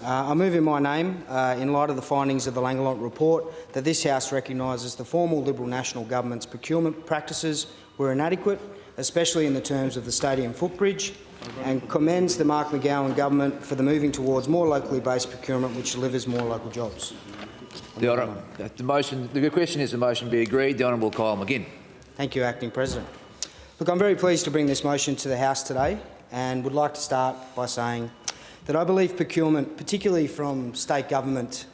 I move in my name, in light of the findings of the Langoulant report, that this House recognises the former Liberal National Government's procurement practices were inadequate, especially in the terms of the stadium footbridge, and commends the Mark McGowan government for the moving towards more locally based procurement which delivers more local jobs. The question is the motion be agreed. The Honourable Kyle McGINN. Thank you, Acting President. Look, I'm very pleased to bring this motion to the House today and would like to start by saying that I believe procurement, particularly from state government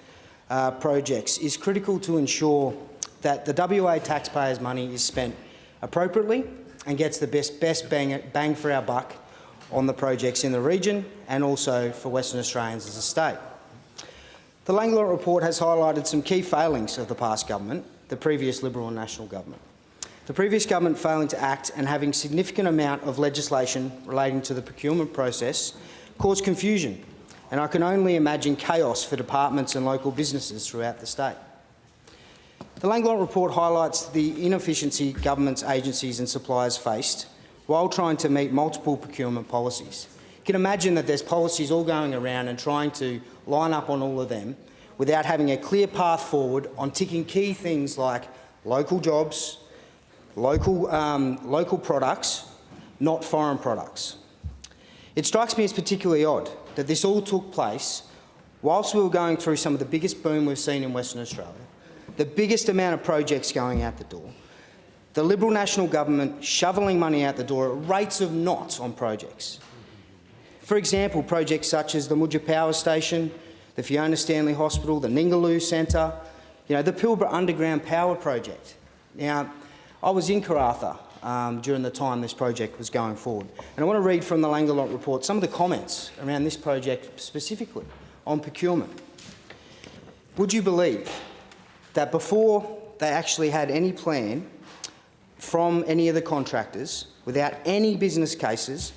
projects, is critical to ensure that the WA taxpayers' money is spent appropriately and gets the best bang for our buck on the projects in the region and also for Western Australians as a state. The Langoulant report has highlighted some key failings of the past government, the previous Liberal and National government. The previous government failing to act and having significant amount of legislation relating to the procurement process caused confusion, and I can only imagine chaos for departments and local businesses throughout the state. The Langoulant report highlights the inefficiency government's agencies and suppliers faced while trying to meet multiple procurement policies. You can imagine that there's policies all going around and trying to line up on all of them without having a clear path forward on ticking key things like local jobs, local products, not foreign products. It strikes me as particularly odd that this all took place whilst we were going through some of the biggest boom we've seen in Western Australia, the biggest amount of projects going out the door, the Liberal National Government shoveling money out the door at rates of knots on projects. For example, projects such as the Mudgee Power Station, the Fiona Stanley Hospital, the Ningaloo Centre, the Pilbara Underground Power Project. Now, I was in Karratha during the time this project was going forward, and I want to read from the Langoulant report some of the comments around this project specifically on procurement. Would you believe that before they actually had any plan from any of the contractors, without any business cases,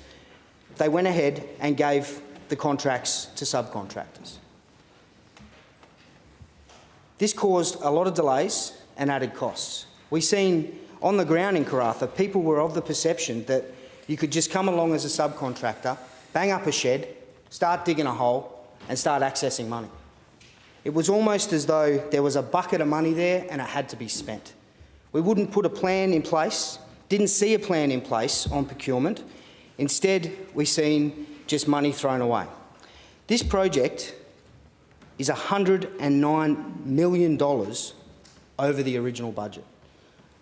they went ahead and gave the contracts to subcontractors? This caused a lot of delays and added costs. We've seen on the ground in Karratha, people were of the perception that you could just come along as a subcontractor, bang up a shed, start digging a hole and start accessing money. It was almost as though there was a bucket of money there and it had to be spent. We wouldn't put a plan in place, didn't see a plan in place on procurement. Instead, we've seen just money thrown away. This project is $109 million over the original budget.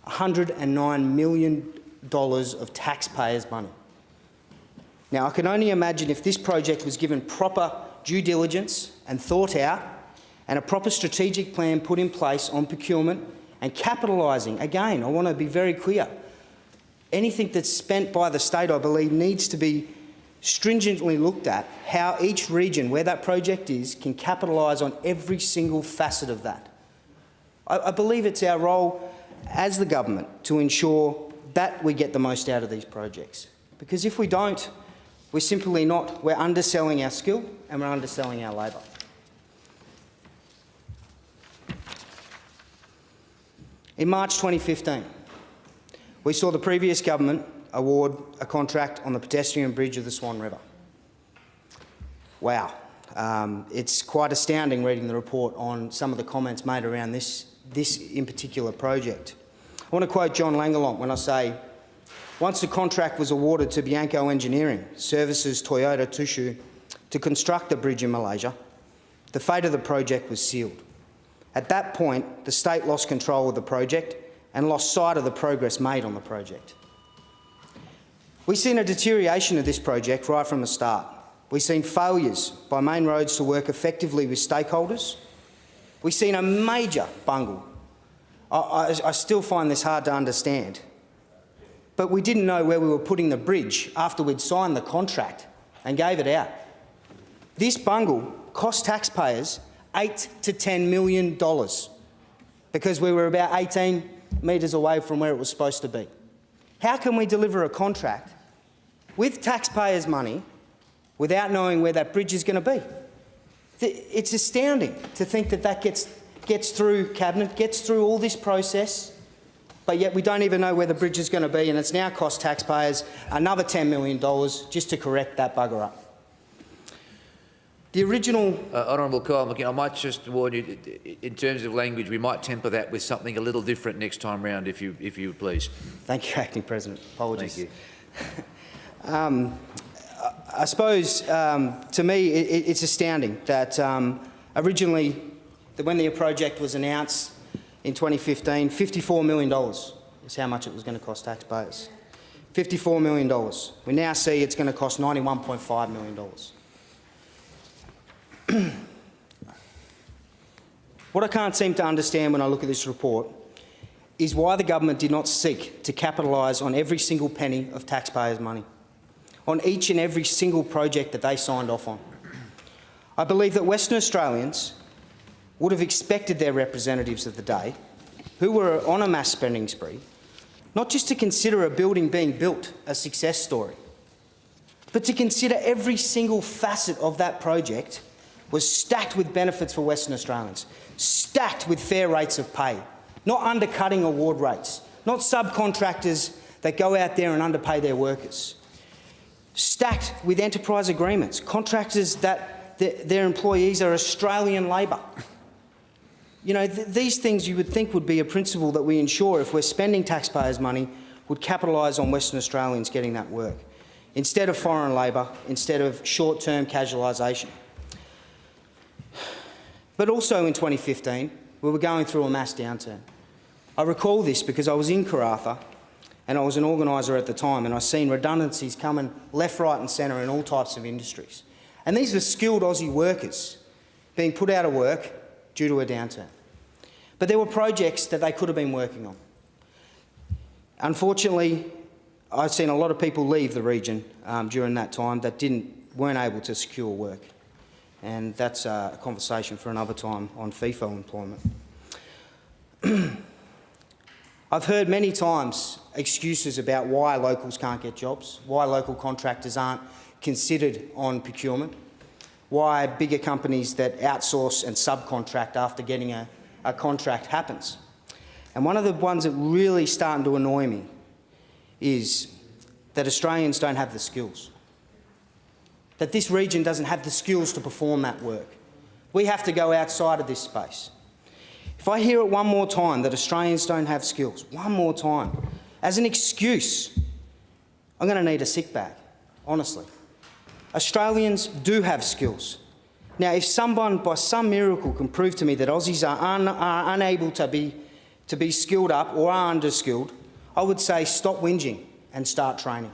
$109 million of taxpayers' money. Now, I can only imagine if this project was given proper due diligence and thought out and a proper strategic plan put in place on procurement and capitalising. Again, I want to be very clear. Anything that's spent by the state, I believe, needs to be stringently looked at, how each region where that project is can capitalise on every single facet of that. I believe it's our role as the government to ensure that we get the most out of these projects. Because if we don't, we're underselling our skill and we're underselling our labour. In March 2015, we saw the previous government award a contract on the pedestrian bridge of the Swan River. Wow. It's quite astounding reading the report on some of the comments made around this in particular project. I want to quote John Langoulant when I say, once the contract was awarded to Bianco Engineering, Services Toyota Tsusho, to construct the bridge in Malaysia, the fate of the project was sealed. At that point, the state lost control of the project and lost sight of the progress made on the project. We've seen a deterioration of this project right from the start. We've seen failures by Main Roads to work effectively with stakeholders. We've seen a major bungle. I still find this hard to understand. But we didn't know where we were putting the bridge after we'd signed the contract and gave it out. This bungle cost taxpayers $8 to $10 million because we were about 18 metres away from where it was supposed to be. How can we deliver a contract with taxpayers' money without knowing where that bridge is going to be? It's astounding to think that that gets through Cabinet, gets through all this process, but yet we don't even know where the bridge is going to be, and it's now cost taxpayers another $10 million just to correct that bugger up. The original... Honourable Kyle McGinn, I might just warn you, in terms of language, we might temper that with something a little different next time round, if you would please. Thank you, Acting President. Apologies. Thank you. I suppose, to me, it's astounding that originally, when the project was announced in 2015, $54 million is how much it was going to cost taxpayers. $54 million. We now see it's going to cost $91.5 million. What I can't seem to understand when I look at this report is why the government did not seek to capitalise on every single penny of taxpayers' money, on each and every single project that they signed off on. I believe that Western Australians would have expected their representatives of the day, who were on a mass spending spree, not just to consider a building being built a success story, but to consider every single facet of that project was stacked with benefits for Western Australians, stacked with fair rates of pay, not undercutting award rates, not subcontractors that go out there and underpay their workers, stacked with enterprise agreements, contractors that their employees are Australian labour. You know, these things you would think would be a principle that we ensure, if we're spending taxpayers' money, would capitalise on Western Australians getting that work, instead of foreign labour, instead of short-term casualisation. But also in 2015, we were going through a mass downturn. I recall this because I was in Karratha and I was an organiser at the time, and I seen redundancies coming left, right and centre in all types of industries. And these were skilled Aussie workers being put out of work due to a downturn. But there were projects that they could have been working on. Unfortunately, I've seen a lot of people leave the region during that time that weren't able to secure work. And that's a conversation for another time on FIFO employment. I've heard many times excuses about why locals can't get jobs, why local contractors aren't considered on procurement, why bigger companies that outsource and subcontract after getting a contract happens. And one of the ones that really starting to annoy me is that Australians don't have the skills, that this region doesn't have the skills to perform that work. We have to go outside of this space. If I hear it one more time that Australians don't have skills, one more time, as an excuse, I'm going to need a sick bag, honestly. Australians do have skills. Now, if someone, by some miracle, can prove to me that Aussies are unable to be skilled up or are underskilled, I would say stop whinging and start training.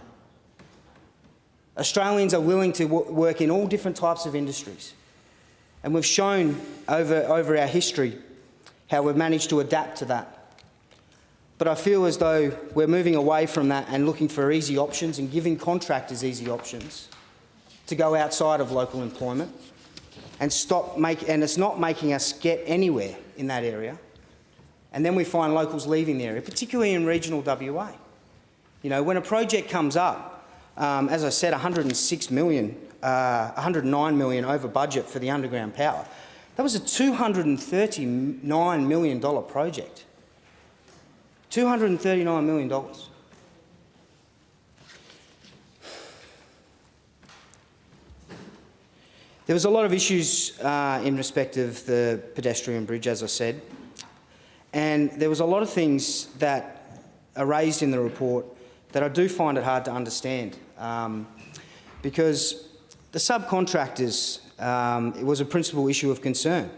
Australians are willing to work in all different types of industries. And we've shown over our history how we've managed to adapt to that. But I feel as though we're moving away from that and looking for easy options and giving contractors easy options to go outside of local employment and it's not making us get anywhere in that area. And then we find locals leaving the area, particularly in regional WA. You know, when a project comes up, as I said, 109 million over budget for the underground power. That was a $239 million project. $239 million. There was a lot of issues in respect of the pedestrian bridge, as I said, and there was a lot of things that are raised in the report that I do find it hard to understand, because the subcontractors, it was a principal issue of concern.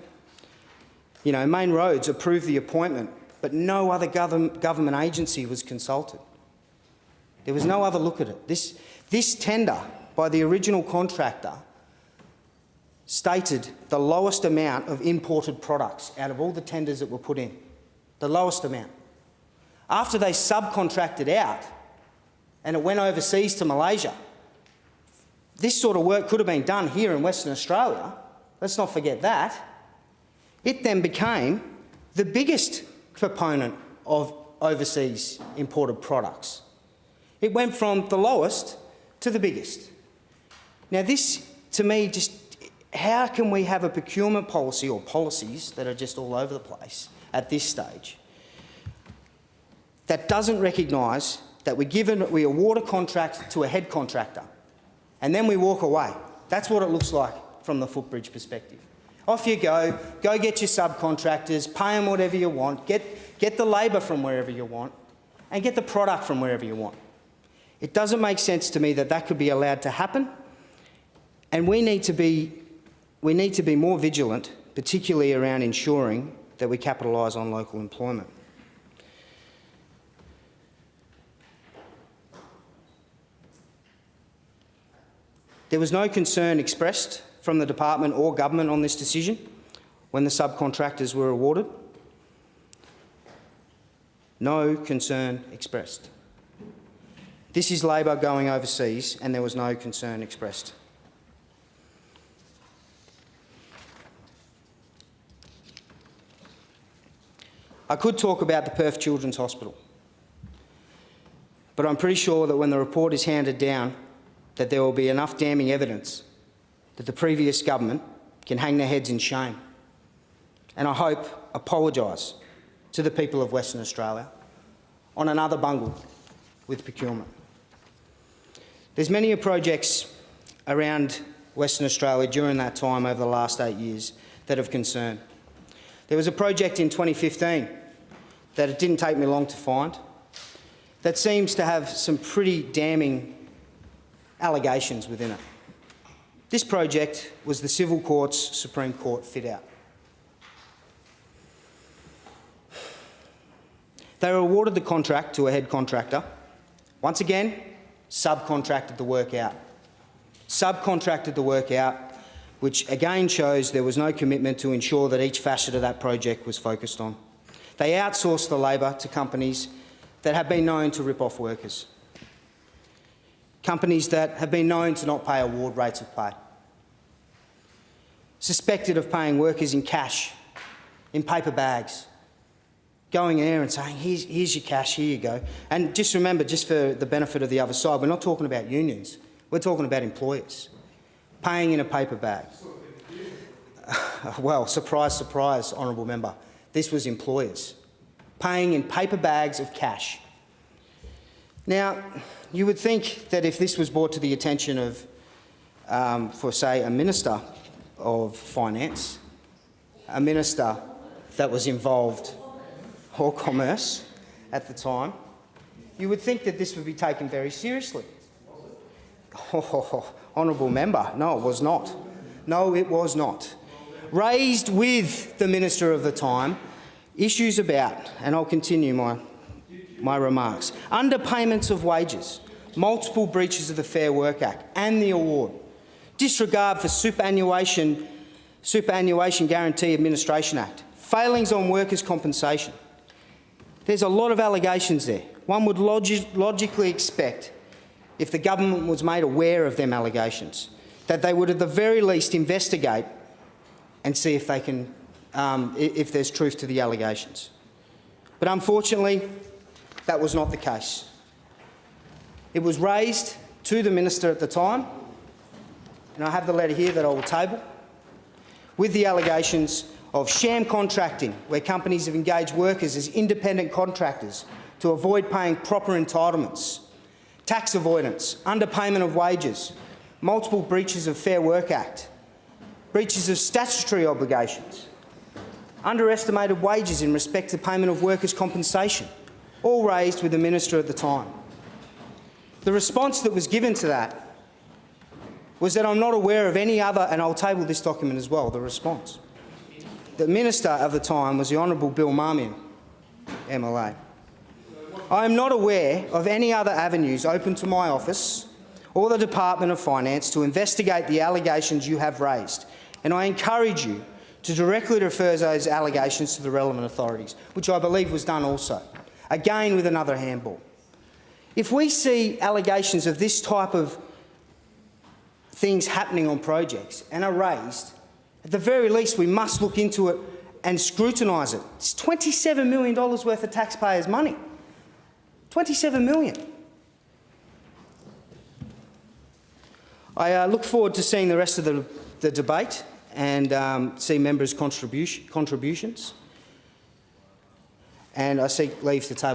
You know, Main Roads approved the appointment, but no other government agency was consulted. There was no other look at it. This tender by the original contractor stated the lowest amount of imported products out of all the tenders that were put in, the lowest amount. After they subcontracted out and it went overseas to Malaysia, this sort of work could have been done here in Western Australia. Let's not forget that. It then became the biggest proponent of overseas imported products. It went from the lowest to the biggest. Now this, to me, just how can we have a procurement policy or policies that are just all over the place at this stage that doesn't recognise that we award a contract to a head contractor and then we walk away. That's what it looks like from the footbridge perspective. Off you go get your subcontractors, pay them whatever you want, get the labour from wherever you want, and get the product from wherever you want. It doesn't make sense to me that that could be allowed to happen, and we need to be more vigilant, particularly around ensuring that we capitalise on local employment. There was no concern expressed from the department or government on this decision when the subcontractors were awarded. No concern expressed. This is Labor going overseas, and there was no concern expressed. I could talk about the Perth Children's Hospital, but I'm pretty sure that when the report is handed down, that there will be enough damning evidence that the previous government can hang their heads in shame. And I hope apologise to the people of Western Australia on another bungle with procurement. There's many projects around Western Australia during that time over the last 8 years that have concerned. There was a project in 2015 that it didn't take me long to find that seems to have some pretty damning allegations within it. This project was the Civil Court's Supreme Court fit-out. They were awarded the contract to a head contractor. Once again, subcontracted the work out. Subcontracted the work out, which again shows there was no commitment to ensure that each facet of that project was focused on. They outsourced the labour to companies that have been known to rip off workers. Companies that have been known to not pay award rates of pay. Suspected of paying workers in cash, in paper bags. Going there and saying, here's your cash, here you go. And just remember, just for the benefit of the other side, we're not talking about unions. We're talking about employers. Paying in a paper bag. Well, surprise, surprise, honourable member. This was employers. Paying in paper bags of cash. Now, you would think that if this was brought to the attention of, for say, a Minister of Finance, a Minister that was involved, or Commerce at the time, you would think that this would be taken very seriously. Oh, honourable member, no, it was not. No, it was not. Raised with the Minister of the time, issues about, and I'll continue my remarks, underpayments of wages, multiple breaches of the Fair Work Act and the award, disregard for Superannuation Guarantee Administration Act, failings on workers' compensation. There's a lot of allegations there. One would logically expect, if the government was made aware of them allegations, that they would at the very least investigate and see if they can, if there's truth to the allegations. But unfortunately, that was not the case. It was raised to the Minister at the time, and I have the letter here that I will table, with the allegations of sham contracting, where companies have engaged workers as independent contractors to avoid paying proper entitlements, tax avoidance, underpayment of wages, multiple breaches of Fair Work Act, breaches of statutory obligations, underestimated wages in respect to payment of workers' compensation, all raised with the Minister at the time. The response that was given to that was that I'm not aware of any other, and I'll table this document as well, the response. The Minister of the time was the Honourable Bill McGinn MLC. I am not aware of any other avenues open to my office or the Department of Finance to investigate the allegations you have raised, and I encourage you to directly refer those allegations to the relevant authorities, which I believe was done also, again with another handball. If we see allegations of this type of things happening on projects and are raised, at the very least we must look into it and scrutinise it. It's $27 million worth of taxpayers' money. $27 million. I look forward to seeing the rest of the debate and see members' contributions. And I seek leave to table.